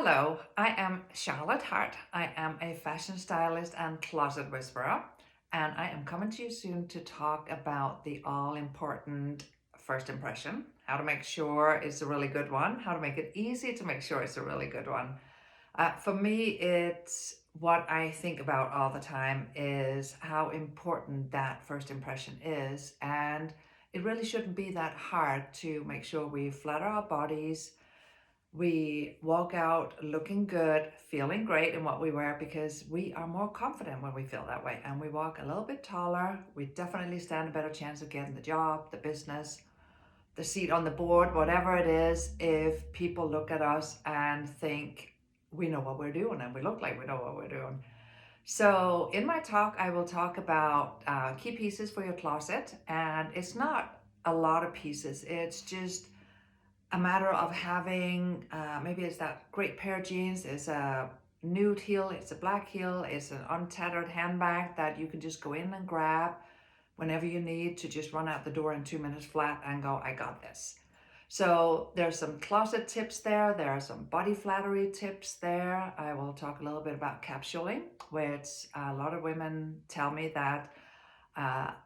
Hello, I am Charlotte Hart. I am a fashion stylist and closet whisperer, and I am coming to you soon to talk about the all important first impression, how to make sure it's a really good one, how to make it easy to make sure it's a really good one. For me, it's what I think about all the time is how important that first impression is, and it really shouldn't be that hard to make sure we flatter our bodies, we walk out looking good, feeling great in what we wear because we are more confident when we feel that way. And we walk a little bit taller. We definitely stand a better chance of getting the job, the business, the seat on the board, whatever it is, if people look at us and think we know what we're doing and we look like we know what we're doing. So, in my talk, I will talk about key pieces for your closet. And it's not a lot of pieces, it's just a matter of having maybe it's that great pair of jeans, it's a nude heel, it's a black heel, it's an untethered handbag that you can just go in and grab whenever you need to just run out the door in 2 minutes flat and go, I got this. So there's some closet tips there, there are some body flattery tips there. I will talk a little bit about capsuling, which a lot of women tell me that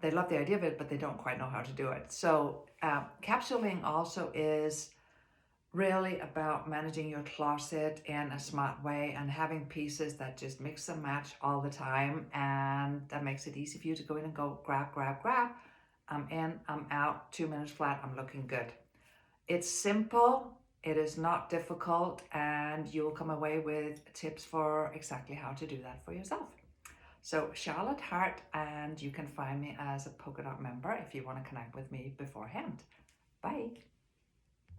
they love the idea of it, but they don't quite know how to do it. So capsuling also is really about managing your closet in a smart way and having pieces that just mix and match all the time, and that makes it easy for you to go in and go grab, grab, grab. I'm in, I'm out, 2 minutes flat, I'm looking good. It's simple, it is not difficult, and you'll come away with tips for exactly how to do that for yourself. So Charlotte Hart, and you can find me as a polka dot member if you want to connect with me beforehand. Bye.